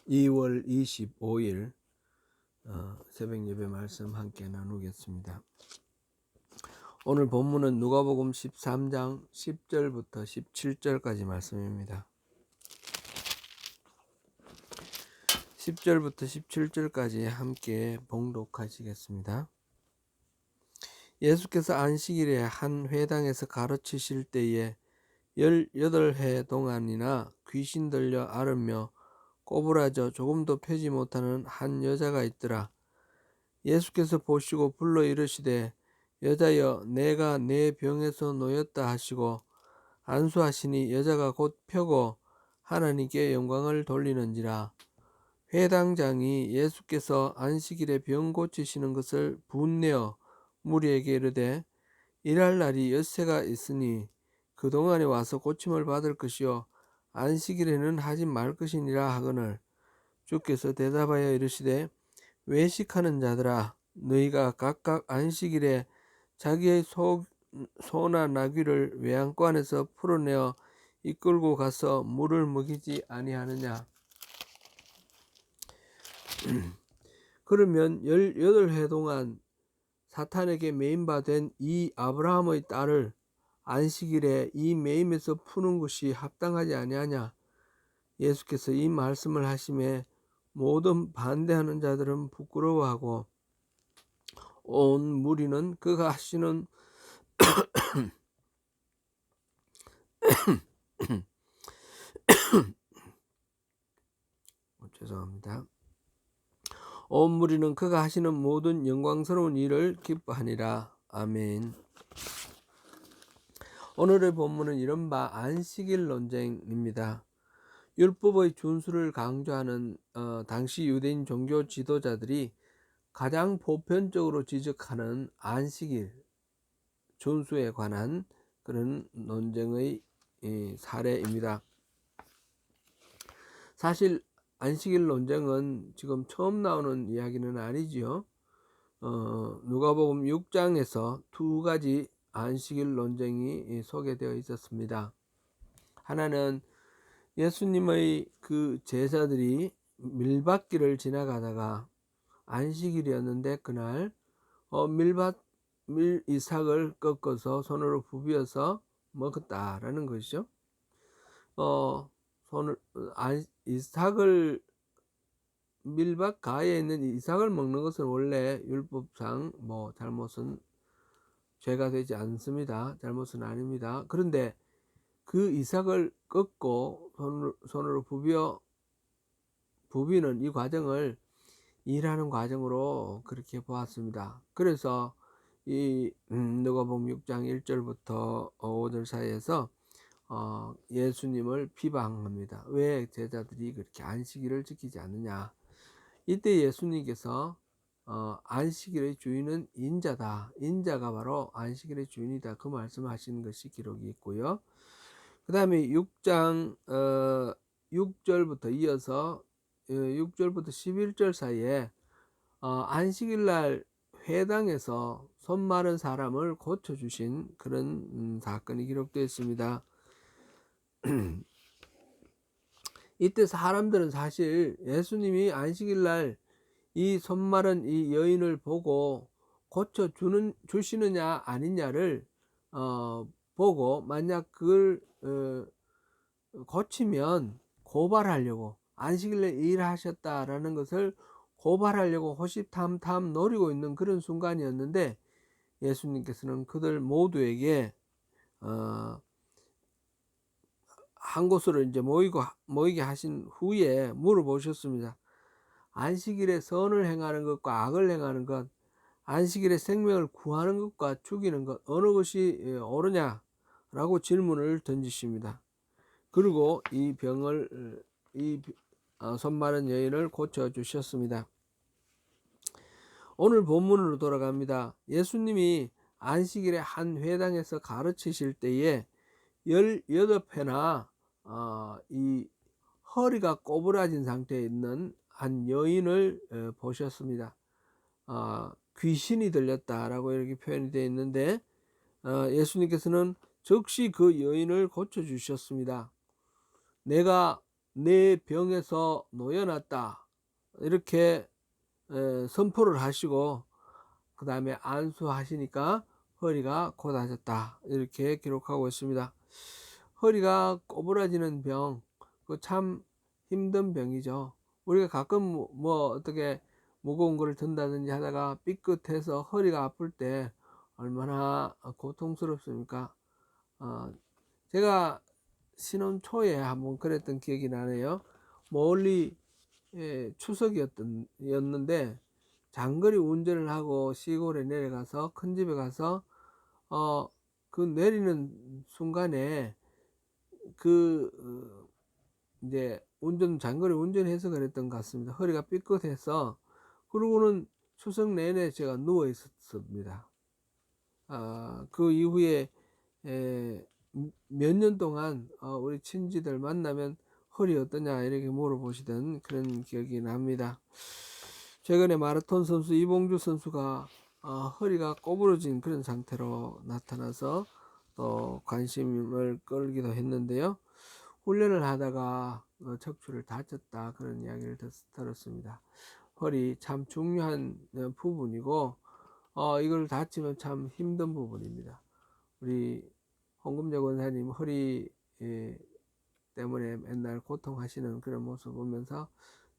2월 25일 새벽 예배 말씀 함께 나누겠습니다. 오늘 본문은 누가복음 13장 10절부터 17절까지 말씀입니다. 10절부터 17절까지 함께 봉독하시겠습니다. 예수께서 안식일에 한 회당에서 가르치실 때에 18해 동안이나 귀신 들려 앓으며 꼬부라져 조금도 펴지 못하는 한 여자가 있더라. 예수께서 보시고 불러 이르시되 여자여 내가 내 병에서 놓였다 하시고 안수하시니 여자가 곧 펴고 하나님께 영광을 돌리는지라. 회당장이 예수께서 안식일에 병 고치시는 것을 분내어 무리에게 이르되 일할 날이 엿새가 있으니 그동안에 와서 고침을 받을 것이요 안식일에는 하지 말 것이니라 하거늘 주께서 대답하여 이르시되 외식하는 자들아 너희가 각각 안식일에 자기의 소나 나귀를 외양간 안에서 풀어내어 이끌고 가서 물을 먹이지 아니하느냐. 그러면 18해 동안 사탄에게 매임 바 된 이 아브라함의 딸을 안식일에 이 매임에서 푸는 것이 합당하지 아니하냐. 예수께서 이 말씀을 하심에 모든 반대하는 자들은 부끄러워하고 온 무리는 그가 하시는 죄송합니다. 온 무리는 그가 하시는 모든 영광스러운 일을 기뻐하니라. 아멘. 오늘의 본문은 이른바 안식일 논쟁입니다. 율법의 준수를 강조하는 당시 유대인 종교 지도자들이 가장 보편적으로 지적하는 안식일 준수에 관한 그런 논쟁의 사례입니다. 사실 안식일 논쟁은 지금 처음 나오는 이야기는 아니지요. 누가복음 6장에서 두 가지 안식일 논쟁이 소개되어 있었습니다. 하나는 예수님의 그 제자들이 밀밭길을 지나가다가 안식일이었는데 그날 이삭을 꺾어서 손으로 부비어서 먹었다라는 것이죠. 이삭을 밀밭 가에 있는 이삭을 먹는 것은 원래 율법상 잘못은 죄가 되지 않습니다. 잘못은 아닙니다. 그런데 그 이삭을 꺾고 손으로 부비는 이 과정을 일하는 과정으로 그렇게 보았습니다. 그래서 이 누가복음 6장 1절부터 5절 사이에서 예수님을 비방합니다. 왜 제자들이 그렇게 안식일을 지키지 않느냐. 이때 예수님께서 안식일의 주인은 인자다. 인자가 바로 안식일의 주인이다. 그 말씀하시는 것이 기록이 있고요. 그 다음에 6장 6절부터 이어서 6절부터 11절 사이에 안식일날 회당에서 손 마른 사람을 고쳐주신 그런 사건이 기록되어 있습니다. 이때 사람들은 사실 예수님이 안식일날 이 손 마른 이 여인을 보고 주시느냐 아니냐를 보고 만약 그걸 고치면 고발하려고 안식일에 일하셨다라는 것을 고발하려고 호시탐탐 노리고 있는 그런 순간이었는데 예수님께서는 그들 모두에게 한 곳으로 이제 모이게 하신 후에 물어보셨습니다. 안식일에 선을 행하는 것과 악을 행하는 것, 안식일에 생명을 구하는 것과 죽이는 것 어느 것이 옳으냐라고 질문을 던지십니다. 그리고 이 병을 손 마른 여인을 고쳐 주셨습니다. 오늘 본문으로 돌아갑니다. 예수님이 안식일에 한 회당에서 가르치실 때에 18회나 이 허리가 꼬부라진 상태에 있는 한 여인을 보셨습니다. 귀신이 들렸다라고 이렇게 표현이 되어 있는데 예수님께서는 즉시 그 여인을 고쳐주셨습니다. 내가 내 병에서 놓여놨다 이렇게 선포를 하시고 그 다음에 안수하시니까 허리가 곧아졌다 이렇게 기록하고 있습니다. 허리가 꼬부라지는 병, 그 참 힘든 병이죠. 우리가 가끔 뭐 어떻게 무거운 거를 든다든지 하다가 삐끗해서 허리가 아플 때 얼마나 고통스럽습니까? 제가 신혼 초에 한번 그랬던 기억이 나네요. 멀리 추석이었는데 장거리 운전을 하고 시골에 내려가서 큰 집에 가서 그 내리는 순간에 이제 장거리 운전해서 그랬던 것 같습니다. 허리가 삐끗해서 그러고는 추석 내내 제가 누워 있었습니다. 그 이후에 몇 년 동안 우리 친지들 만나면 허리 어떠냐 이렇게 물어보시던 그런 기억이 납니다. 최근에 마라톤 선수 이봉주 선수가 허리가 꼬부러진 그런 상태로 나타나서 또 관심을 끌기도 했는데요. 훈련을 하다가 척추를 다쳤다 그런 이야기를 들었습니다. 허리 참 중요한 부분이고 이걸 다치면 참 힘든 부분입니다. 우리 홍금자 권사님 허리 때문에 맨날 고통하시는 그런 모습 보면서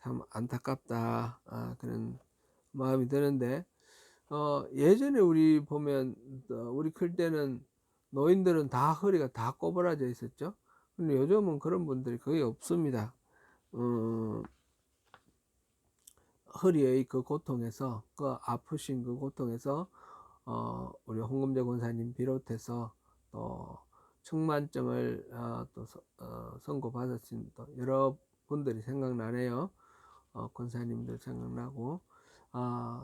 참 안타깝다 그런 마음이 드는데 예전에 우리 보면 우리 클 때는 노인들은 다 허리가 다 꼬부라져 있었죠. 근데 요즘은 그런 분들이 거의 없습니다. 허리의 그 고통에서 그 아프신 그 고통에서 우리 홍금자 권사님 비롯해서 또 측만증을 또 선고받으신 또 여러 분들이 생각나네요. 권사님들 생각나고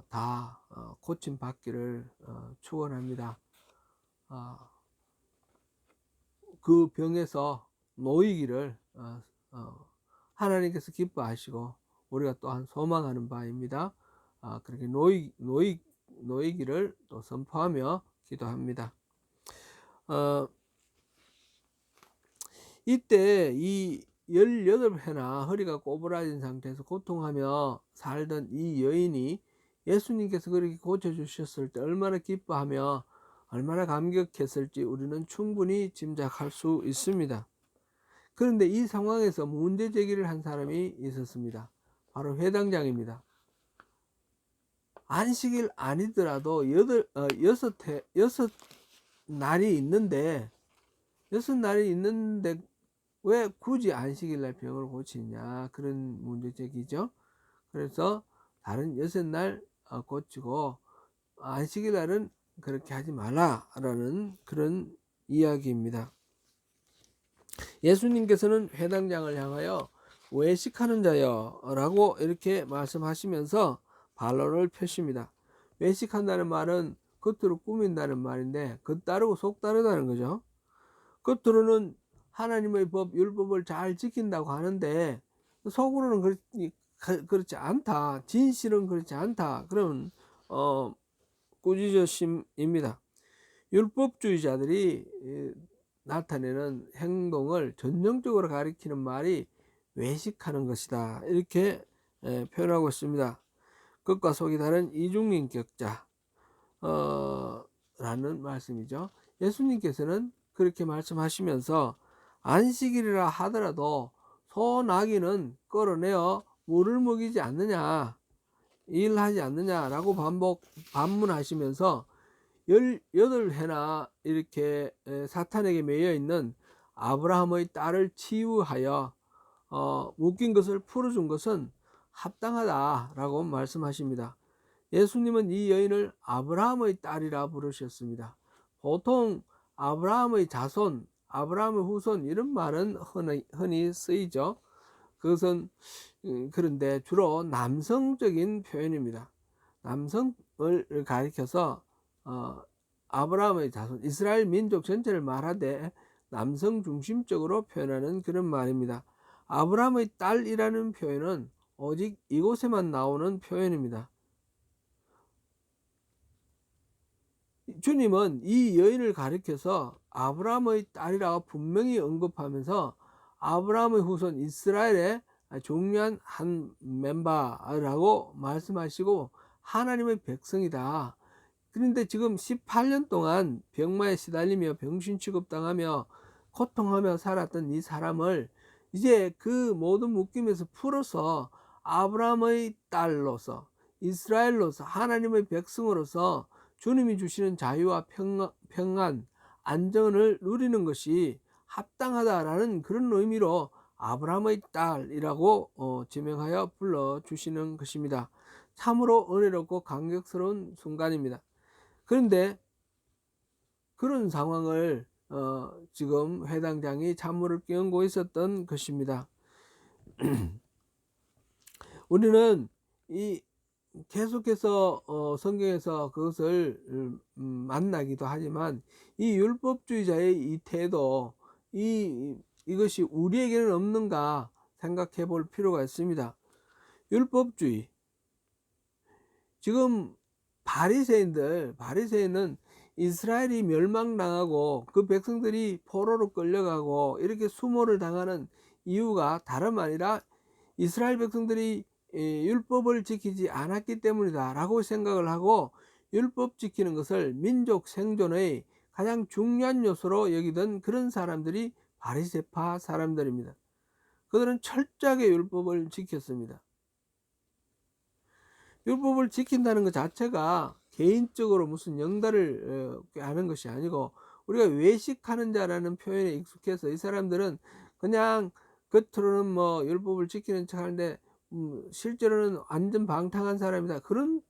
다 고침 받기를 축원합니다. 그 병에서 놓이기를 하나님께서 기뻐하시고 우리가 또한 소망하는 바입니다. 그렇게 놓이기를 또 선포하며 기도합니다. 이때 이 18회나 허리가 꼬부라진 상태에서 고통하며 살던 이 여인이 예수님께서 그렇게 고쳐주셨을 때 얼마나 기뻐하며 얼마나 감격했을지 우리는 충분히 짐작할 수 있습니다. 그런데 이 상황에서 문제 제기를 한 사람이 있었습니다. 바로 회당장입니다. 안식일 아니더라도 6날이 있는데 왜 굳이 안식일 날 병을 고치냐 그런 문제 제기죠. 그래서 다른 6날 고치고 안식일 날은 그렇게 하지 말라라는 그런 이야기입니다. 예수님께서는 회당장을 향하여 외식하는 자여 라고 이렇게 말씀하시면서 반론을 펴십니다. 외식한다는 말은 겉으로 꾸민다는 말인데 겉 다르고 속 다르다는 거죠. 겉으로는 하나님의 법, 율법을 잘 지킨다고 하는데 속으로는 그렇지 않다. 진실은 그렇지 않다. 그런 꾸짖으심입니다. 율법주의자들이 나타내는 행동을 전형적으로 가리키는 말이 외식하는 것이다. 이렇게 표현하고 있습니다. 겉과 속이 다른 이중인격자 라는 말씀이죠. 예수님께서는 그렇게 말씀하시면서 안식일이라 하더라도 소 나귀는 끌어내어 물을 먹이지 않느냐, 일하지 않느냐라고 반문하시면서 18회나 이렇게 사탄에게 매여 있는 아브라함의 딸을 치유하여 묶인 것을 풀어준 것은 합당하다라고 말씀하십니다. 예수님은 이 여인을 아브라함의 딸이라 부르셨습니다. 보통 아브라함의 자손, 아브라함의 후손 이런 말은 흔히 쓰이죠. 그것은 그런데 주로 남성적인 표현입니다. 남성을 가리켜서 아브라함의 자손, 이스라엘 민족 전체를 말하되 남성 중심적으로 표현하는 그런 말입니다. 아브라함의 딸이라는 표현은 오직 이곳에만 나오는 표현입니다. 주님은 이 여인을 가리켜서 아브라함의 딸이라고 분명히 언급하면서 아브라함의 후손 이스라엘의 중요한 한 멤버라고 말씀하시고 하나님의 백성이다. 그런데 지금 18년 동안 병마에 시달리며 병신 취급당하며 고통하며 살았던 이 사람을 이제 그 모든 묶임에서 풀어서 아브라함의 딸로서 이스라엘로서 하나님의 백성으로서 주님이 주시는 자유와 평안, 안전을 누리는 것이 합당하다라는 그런 의미로 아브라함의 딸이라고 지명하여 불러주시는 것입니다. 참으로 은혜롭고 감격스러운 순간입니다. 그런데 그런 상황을 지금 회당장이 찬물을 끼얹고 있었던 것입니다. 우리는 이 계속해서 성경에서 그것을 만나기도 하지만 이 율법주의자의 이 태도, 이것이 우리에게는 없는가 생각해 볼 필요가 있습니다. 율법주의, 지금 바리새인은 이스라엘이 멸망당하고 그 백성들이 포로로 끌려가고 이렇게 수모를 당하는 이유가 다름 아니라 이스라엘 백성들이 율법을 지키지 않았기 때문이다 라고 생각을 하고 율법 지키는 것을 민족 생존의 가장 중요한 요소로 여기던 그런 사람들이 바리새파 사람들입니다. 그들은 철저하게 율법을 지켰습니다. 율법을 지킨다는 것 자체가 개인적으로 무슨 영달을 하는 것이 아니고 우리가 외식하는 자라는 표현에 익숙해서 이 사람들은 그냥 겉으로는 뭐 율법을 지키는 척 하는데 실제로는 완전 방탕한 사람이다. 그런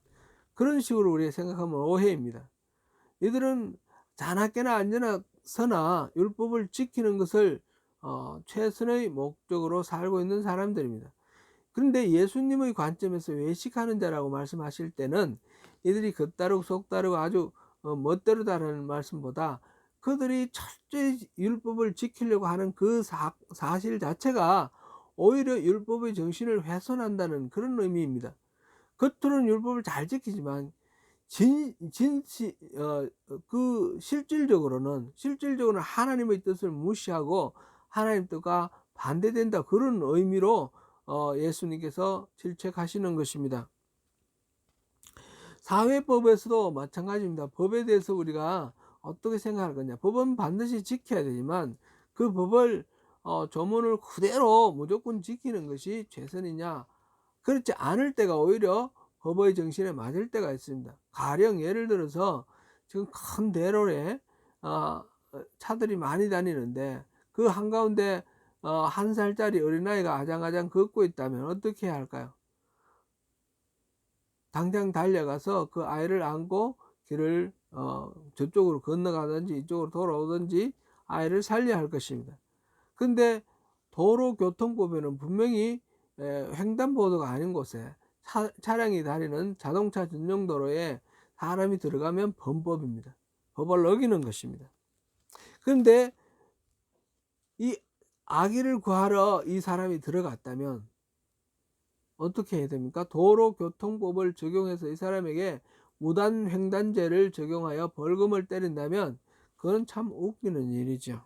식으로 우리가 생각하면 오해입니다. 이들은 자나깨나 앉아서나 율법을 지키는 것을 최선의 목적으로 살고 있는 사람들입니다. 그런데 예수님의 관점에서 외식하는 자라고 말씀하실 때는 이들이 겉다르고 속다르고 아주 멋대로다라는 말씀보다 그들이 철저히 율법을 지키려고 하는 그 사실 자체가 오히려 율법의 정신을 훼손한다는 그런 의미입니다. 겉으로는 율법을 잘 지키지만 실질적으로는 하나님의 뜻을 무시하고 하나님 뜻과 반대된다, 그런 의미로 예수님께서 질책하시는 것입니다. 사회법에서도 마찬가지입니다. 법에 대해서 우리가 어떻게 생각할 거냐. 법은 반드시 지켜야 되지만 그 법을 조문을 그대로 무조건 지키는 것이 최선이냐. 그렇지 않을 때가 오히려 법의 정신에 맞을 때가 있습니다. 가령 예를 들어서 지금 큰 대로에 차들이 많이 다니는데 그 한가운데 1살짜리 어린아이가 아장아장 걷고 있다면 어떻게 해야 할까요? 당장 달려가서 그 아이를 안고 길을 저쪽으로 건너가든지 이쪽으로 돌아오든지 아이를 살려야 할 것입니다. 근데 도로교통법에는 분명히 횡단보도가 아닌 곳에 차량이 다니는 자동차 전용 도로에 사람이 들어가면 범법입니다. 법을 어기는 것입니다. 그런데 이 아기를 구하러 이 사람이 들어갔다면 어떻게 해야 됩니까? 도로교통법을 적용해서 이 사람에게 무단횡단죄를 적용하여 벌금을 때린다면 그건 참 웃기는 일이죠.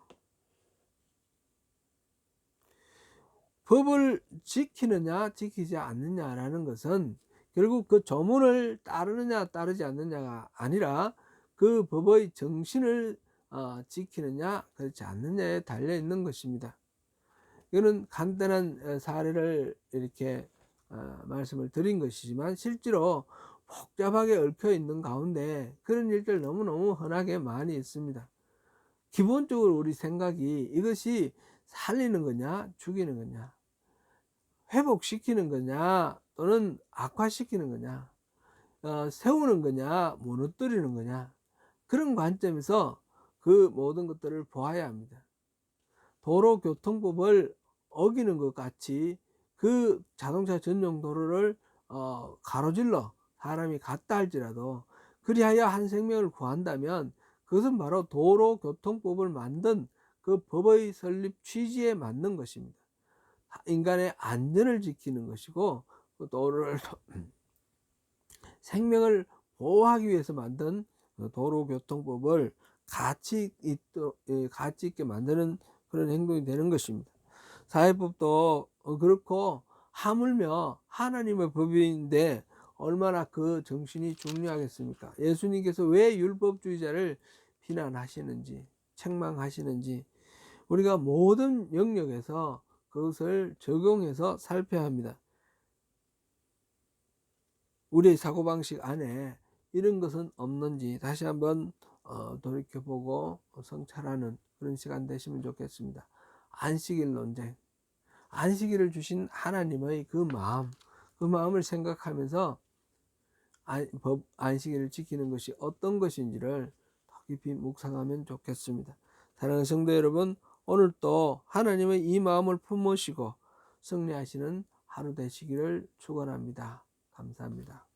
법을 지키느냐 지키지 않느냐라는 것은 결국 그 조문을 따르느냐 따르지 않느냐가 아니라 그 법의 정신을 지키느냐 그렇지 않느냐에 달려 있는 것입니다. 이거는 간단한 사례를 이렇게 말씀을 드린 것이지만 실제로 복잡하게 얽혀 있는 가운데 그런 일들 너무너무 흔하게 많이 있습니다. 기본적으로 우리 생각이 이것이 살리는 거냐 죽이는 거냐, 회복시키는 거냐 또는 악화시키는 거냐, 세우는 거냐 무너뜨리는 거냐, 그런 관점에서 그 모든 것들을 보아야 합니다. 도로교통법을 어기는 것 같이 그 자동차 전용 도로를 가로질러 사람이 갔다 할지라도 그리하여 한 생명을 구한다면 그것은 바로 도로교통법을 만든 그 법의 설립 취지에 맞는 것입니다. 인간의 안전을 지키는 것이고 그 도로를 생명을 보호하기 위해서 만든 도로교통법을 가치 있게 만드는 그런 행동이 되는 것입니다. 사회법도 그렇고, 하물며 하나님의 법인데 얼마나 그 정신이 중요하겠습니까? 예수님께서 왜 율법주의자를 비난하시는지, 책망하시는지 우리가 모든 영역에서 그것을 적용해서 살펴야 합니다. 우리의 사고방식 안에 이런 것은 없는지 다시 한번 돌이켜보고 성찰하는 그런 시간 되시면 좋겠습니다. 안식일 논쟁, 안식일을 주신 하나님의 그 마음을 생각하면서 안식일을 지키는 것이 어떤 것인지를 더 깊이 묵상하면 좋겠습니다. 사랑하는 성도 여러분, 오늘 또 하나님의 이 마음을 품으시고 승리하시는 하루 되시기를 축원합니다. 감사합니다.